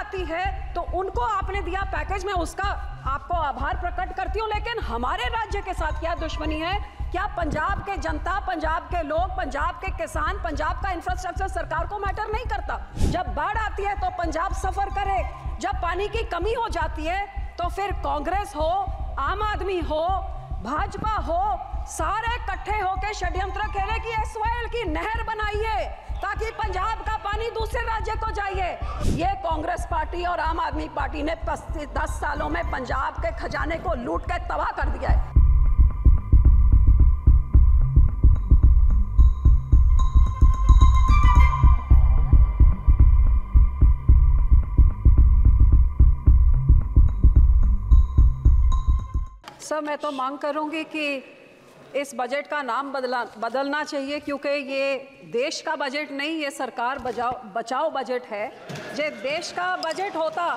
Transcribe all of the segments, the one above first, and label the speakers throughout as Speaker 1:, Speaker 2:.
Speaker 1: आती है तो उनको आपने दिया पैकेज, में उसका आपको आभार प्रकट करती हूँ, लेकिन हमारे राज्य के साथ क्या दुश्मनी है? क्या पंजाब के जनता, पंजाब के लोग, पंजाब के किसान, पंजाब का इंफ्रास्ट्रक्चर सरकार को मैटर नहीं करता? जब बाढ़ आती है तो पंजाब सफर करे, जब पानी की कमी हो जाती है तो फिर कांग्रेस हो, आम आदमी हो, भाजपा हो, सारे इकट्ठे होकर षड्यंत्र खेले कि एसवाईएल की नहर बनाइए ताकि पंजाब का पानी दूसरे राज्य को जाइए। ये कांग्रेस पार्टी और आम आदमी पार्टी ने 10 सालों में पंजाब के खजाने को लूट के तबाह कर दिया है। सर, मैं तो मांग करूंगी कि इस बजट का नाम बदलना चाहिए, क्योंकि ये देश का बजट नहीं, ये सरकार बचाओ बजट है। जो देश का बजट होता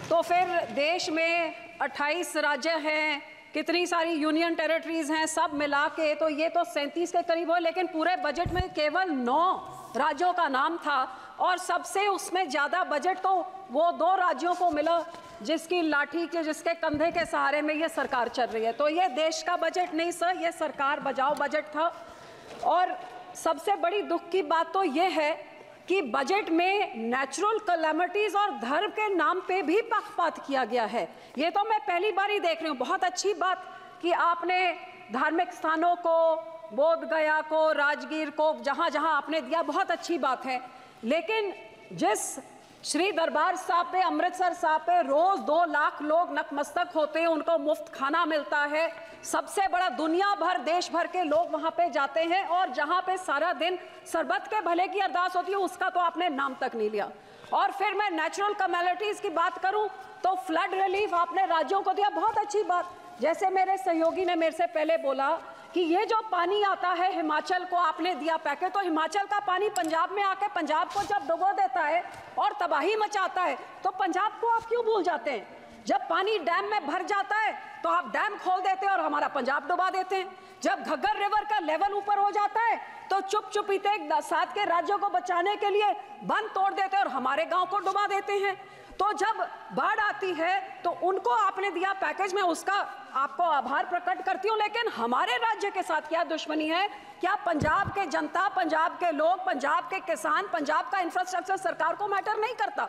Speaker 1: तो फिर देश में 28 राज्य हैं, कितनी सारी यूनियन टेरिटरीज हैं, सब मिला के तो ये तो 37 के करीब हो, लेकिन पूरे बजट में केवल 9 राज्यों का नाम था और सबसे उसमें ज़्यादा बजट तो वो 2 राज्यों को मिला जिसकी लाठी के, जिसके कंधे के सहारे में ये सरकार चल रही है। तो ये देश का बजट नहीं सर, ये सरकार बचाओ बजट था। और सबसे बड़ी दुख की बात तो ये है कि बजट में नेचुरल कैलेमिटीज और धर्म के नाम पे भी पक्षपात किया गया है। ये तो मैं पहली बार ही देख रही हूँ। बहुत अच्छी बात कि आपने धार्मिक स्थानों को, बोध गया को, राजगीर को, जहाँ जहाँ आपने दिया, बहुत अच्छी बात है, लेकिन जिस श्री दरबार साहब पे, अमृतसर साहब पे रोज 2 लाख लोग नतमस्तक होते हैं, उनको मुफ्त खाना मिलता है, सबसे बड़ा दुनिया भर, देश भर के लोग वहां पे जाते हैं, और जहां पे सारा दिन सरबत के भले की अरदास होती है, उसका तो आपने नाम तक नहीं लिया। और फिर मैं नेचुरल कैलेमिटीज की बात करूं तो फ्लड रिलीफ आपने राज्यों को दिया, बहुत अच्छी बात। जैसे मेरे सहयोगी ने मेरे से पहले बोला कि ये जो पानी आता है हिमाचल को आपने दिया पैकेज, तो हिमाचल का पानी पंजाब में आके पंजाब को जब डुबो देता है और तबाही मचाता है तो पंजाब को आप क्यों भूल जाते हैं? जब पानी डैम में भर जाता है तो आप डैम खोल देते हैं और हमारा पंजाब डुबा देते हैं। जब घग्गर रिवर का लेवल ऊपर हो जाता है तो चुप इते 7 के राज्यों को बचाने के लिए बंद तोड़ देते हैं और हमारे गांव को डुबा देते हैं। तो जब बाढ़ आती है तो उनको आपने दिया पैकेज, में उसका आपको आभार प्रकट करती हूँ, लेकिन हमारे राज्य के साथ क्या दुश्मनी है? क्या पंजाब के जनता, पंजाब के लोग, पंजाब के किसान, पंजाब का इंफ्रास्ट्रक्चर सरकार को मैटर नहीं करता?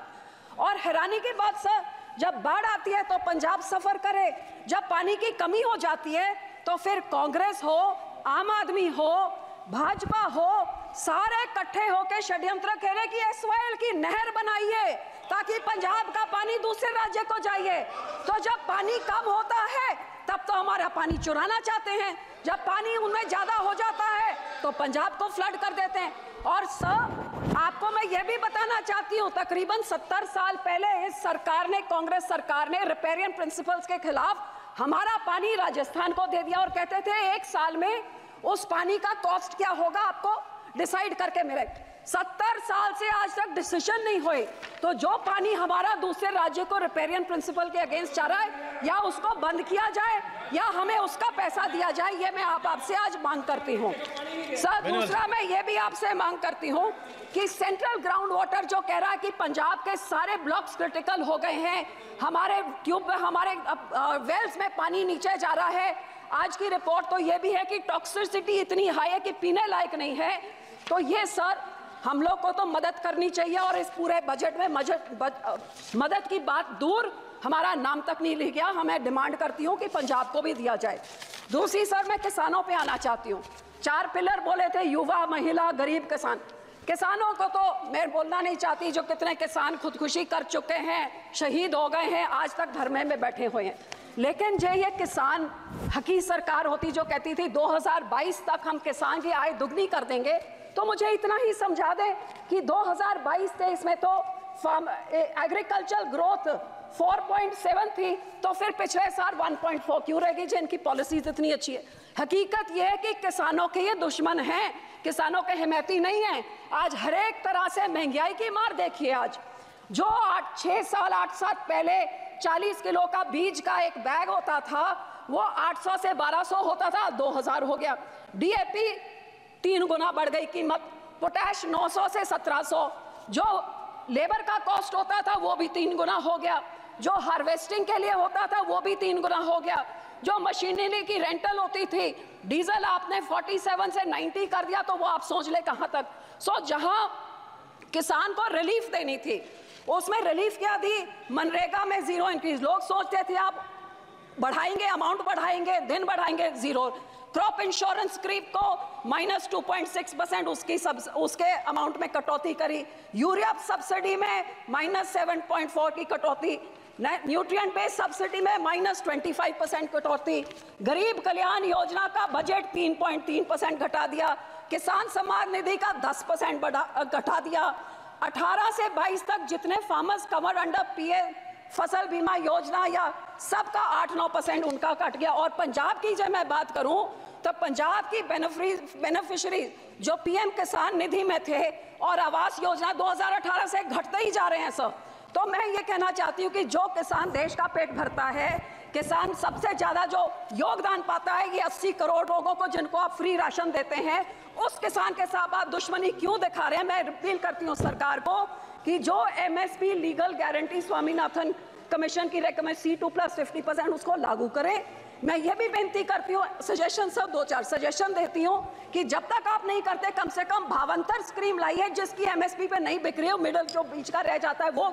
Speaker 1: और हैरानी की बात सर, जब बाढ़ आती है तो पंजाब सफर करे, जब पानी की कमी हो जाती है तो फिर कांग्रेस हो, आम आदमी हो, भाजपा हो, सारे इकट्ठे होकर षड्यंत्र खेले कि एसवाईएल की नहर बनाइए ताकि पंजाब का पानी दूसरे राज्य को जाइए। तो जब पानी कम होता है तब तो हमारा पानी चुराना चाहते हैं, जब पानी उनमें ज्यादा हो जाता है तो पंजाब को फ्लड कर देते हैं। और सर, आपको मैं ये भी बताना चाहती हूँ, तकरीबन 70 साल पहले इस सरकार ने, कांग्रेस सरकार ने रिपेरियन प्रिंसिपल्स के खिलाफ हमारा पानी राजस्थान को दे दिया और कहते थे 1 साल में उस पानी का कॉस्ट क्या होगा आपको डिसाइड करके मिले। 70 साल से आज तक डिसीजन नहीं हुए। तो जो पानी हमारा दूसरे राज्य को रिपेरियन प्रिंसिपल के अगेंस्ट जा रहा है, या उसको बंद किया जाए या हमें उसका पैसा दिया जाए, ये मैं आपसे आज मांग करती हूँ। सर, दूसरा मैं ये भी आपसे मांग करती हूँ कि सेंट्रल ग्राउंड वाटर जो कह रहा है कि पंजाब के सारे ब्लॉक्स क्रिटिकल हो गए हैं, हमारे ट्यूब में, हमारे वेल्स में पानी नीचे जा रहा है। आज की रिपोर्ट तो ये भी है कि टॉक्सिसिटी इतनी हाई है कि पीने लायक नहीं है। तो ये सर, हम लोग को तो मदद करनी चाहिए, और इस पूरे बजट में मदद की बात दूर, हमारा नाम तक नहीं लिख गया। हमें डिमांड करती हूँ कि पंजाब को भी दिया जाए। दूसरी सर, मैं किसानों पे आना चाहती हूँ। 4 पिलर बोले थे, युवा, महिला, गरीब, किसान। किसानों को तो मैं बोलना नहीं चाहती, जो कितने किसान खुदकुशी कर चुके हैं, शहीद हो गए हैं, आज तक धरने में बैठे हुए हैं। लेकिन जो ये किसान हकी सरकार होती जो कहती थी 2022 तक हम किसान की आय दुगनी कर देंगे, तो मुझे इतना ही समझा दें कि 2022-23 में तो एग्रीकल्चर ग्रोथ 4.7 थी, तो फिर पिछले साल 1.4 क्यों रहेगी जिनकी पॉलिसीज इतनी अच्छी है? हकीकत यह है कि किसानों के ये दुश्मन हैं, किसानों के हिमैती नहीं हैं। आज हर एक तरह से महंगाई की मार देखिए। आज जो 8 साल पहले 40 किलो का बीज का एक बैग होता था, वो 800 से 1200 होता था, 2000 हो गया। डीएपी 3 गुना बढ़ गई कीमत, पोटैश 900 से 1700, जो लेबर का कॉस्ट होता था वो भी 3 गुना हो गया, जो हार्वेस्टिंग के लिए होता था वो भी 3 गुना हो गया, जो मशीनरी की रेंटल होती थी, डीजल आपने 47 से 90 कर दिया, तो वो आप सोच ले कहां तक। सो जहां किसान को रिलीफ देनी थी उसमें रिलीफ क्या दी, मनरेगा में 0 इंक्रीज। लोग सोचते थे आप बढ़ाएंगे, अमाउंट बढ़ाएंगे, दिन बढ़ाएंगे, 0। क्रॉप इंश्योरेंस क्रीप को -2.6% उसके अमाउंट में कटौती करी, यूरिया सब्सिडी में -7.4 की कटौती, न्यूट्रिएंट बेस्ड सब्सिडी में -25% कटौती, गरीब कल्याण योजना का बजट 3.3% घटा दिया, किसान सम्मान निधि का 10% घटा दिया, 18 से 22 तक जितने फार्मर्स कवर अंडर पीएम फसल बीमा योजना या सबका 8-9% उनका कट गया। और पंजाब की जब मैं बात करूं तो पंजाब की बेनिफिशियरी जो पीएम किसान निधि में थे और आवास योजना 2018 से घटते ही जा रहे हैं सर। तो मैं ये कहना चाहती हूँ कि जो किसान देश का पेट भरता है, किसान सबसे ज्यादा जो योगदान पाता है, ये 80 करोड़ लोगों को जिनको आप फ्री राशन देते हैं, उस किसान के साथ आप दुश्मनी क्यों दिखा रहे हैं। मैं अपील करती हूँ सरकार को कि जो MSP legal guarantee Swaminathan commission की रेकमेंड C2+50% उसको लागू करें। मैं ये भी बेनती करती हूँ, सजेशन सब 2-4 सजेशन देती हूँ कि जब तक आप नहीं करते कम से कम भावांतर स्कीम लाइए जिसकी एमएसपी पे नहीं बिक रही हो, मिडल जो बीच का रह जाता है वो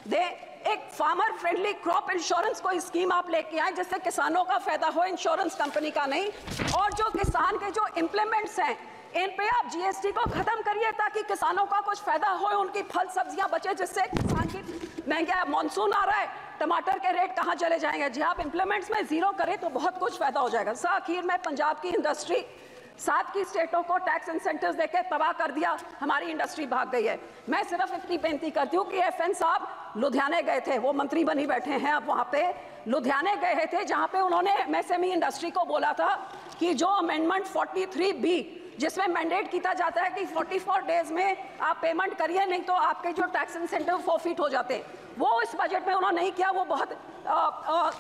Speaker 1: दे। एक फार्मर फ्रेंडली क्रॉप इंश्योरेंस कोई स्कीम आप लेके आए जिससे किसानों का फायदा हो, इंश्योरेंस कंपनी का नहीं। और जो किसान के जो इम्प्लीमेंट्स हैं इन पे आप जीएसटी को खत्म करिए ताकि किसानों का कुछ फायदा हो, उनकी फल सब्जियां बचे, जिससे किसान की महंगा मॉनसून आ रहा है, टमाटर के रेट कहां चले जाएंगे। जी आप इम्प्लीमेंट्स में 0 करें तो बहुत कुछ फायदा हो जाएगा। सर आखिर में पंजाब की इंडस्ट्री 7 की स्टेटों को टैक्स इंसेंटिव्स देके तबाह कर दिया, हमारी इंडस्ट्री भाग गई है। मैं सिर्फ इतनी बेनती करती हूँ कि FN साहब लुधियाने गए थे, वो मंत्री बनी बैठे हैं अब वहाँ पे, लुधियाने गए थे जहाँ पे उन्होंने MSME इंडस्ट्री को बोला था कि जो अमेंडमेंट 43B जिसमें मैंडेट किया जाता है कि 44 डेज में आप पेमेंट करिए, नहीं तो आपके जो टैक्स इंसेंटिव फोरफिट हो जाते हैं, वो इस बजट में उन्होंने नहीं किया। वो बहुत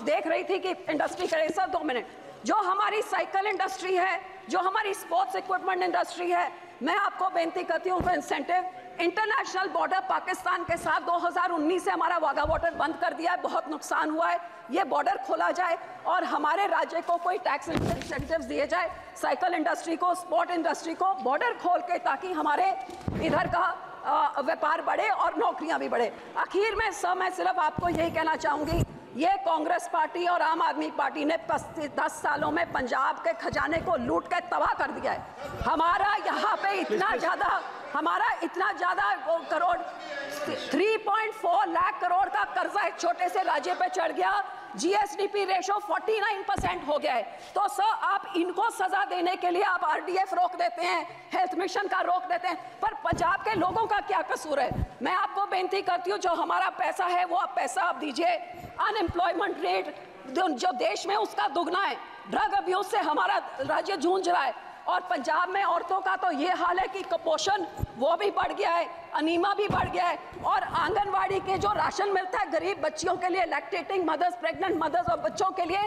Speaker 1: देख रही थी कि इंडस्ट्री करे। सर 2 मिनट, जो हमारी साइकिल इंडस्ट्री है, जो हमारी स्पोर्ट्स इक्विपमेंट इंडस्ट्री है, मैं आपको बेनती करती हूँ इंसेंटिव इंटरनेशनल बॉर्डर पाकिस्तान के साथ 2019 से हमारा वाघा बॉर्डर बंद कर दिया है, बहुत नुकसान हुआ है, ये बॉर्डर खोला जाए और हमारे राज्य को कोई टैक्स इंसेंटिव्स दिए जाए, साइकिल इंडस्ट्री को, स्पोर्ट इंडस्ट्री को बॉर्डर खोल के, ताकि हमारे इधर का व्यापार बढ़े और नौकरियां भी बढ़े। आखिर में सर मैं सिर्फ आपको यही कहना चाहूंगी, ये कांग्रेस पार्टी और आम आदमी पार्टी ने 10 सालों में पंजाब के खजाने को लूट के तबाह कर दिया है। हमारा यहाँ पे इतना ज्यादा करोड़ 3.4 लाख करोड़ का कर्जा एक छोटे से राज्य पे चढ़ गया, GSDP रेशो 49% हो गया है। तो सर आप इनको सजा देने के लिए आप RDF रोक देते हैं, हेल्थ मिशन का रोक देते हैं, पर पंजाब के लोगों का क्या कसूर है। मैं आपको बेनती करती हूँ, जो हमारा पैसा है वो पैसा आप दीजिए। अनएम्प्लॉयमेंट रेट जो देश में उसका दुगना है, ड्रग अब्यूज से हमारा राज्य जूझ रहा है, और पंजाब में औरतों का तो ये हाल है कि कुपोषण वो भी बढ़ गया है, अनीमा भी बढ़ गया है, और आंगनवाड़ी के जो राशन मिलता है गरीब बच्चियों के लिए, लैक्टेटिंग मदर्स, प्रेग्नेंट मदर्स और बच्चों के लिए,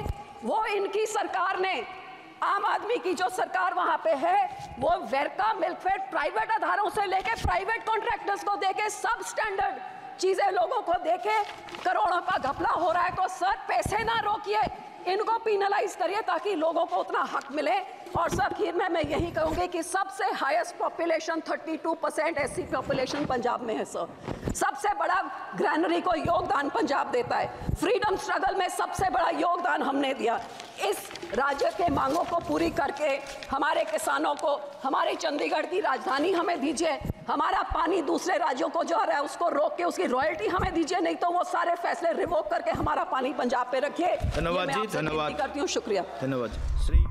Speaker 1: वो इनकी सरकार ने, आम आदमी की जो सरकार वहां पे है, वो वेरका मिल्कफेड प्राइवेट आधारों से लेके प्राइवेट कॉन्ट्रैक्टर्स को देके सब स्टैंडर्ड चीजें लोगों को देके करोड़ों का घपला हो रहा है। तो सर पैसे ना रोकिए, इनको पिनलाइज करिए ताकि लोगों को उतना हक मिले। और सर आखिर में मैं यही कहूंगी कि सबसे highest population 32% SC population Punjab में है सर। सबसे बड़ा ग्रैनरी को योगदान पंजाब देता है, फ्रीडम स्ट्रगल में सबसे बड़ा योगदान हमने दिया। इस राज्य के मांगों को पूरी करके हमारे किसानों को हमारी चंडीगढ़ की राजधानी हमें दीजिए, हमारा पानी दूसरे राज्यों को जो आ रहा है उसको रोक के उसकी रॉयल्टी हमें दीजिए, नहीं तो वो सारे फैसले रिवोक करके हमारा पानी पंजाब पे रखिए।
Speaker 2: धन्यवाद जी, धन्यवाद
Speaker 1: करती हूँ, शुक्रिया।
Speaker 2: धन्यवाद श्री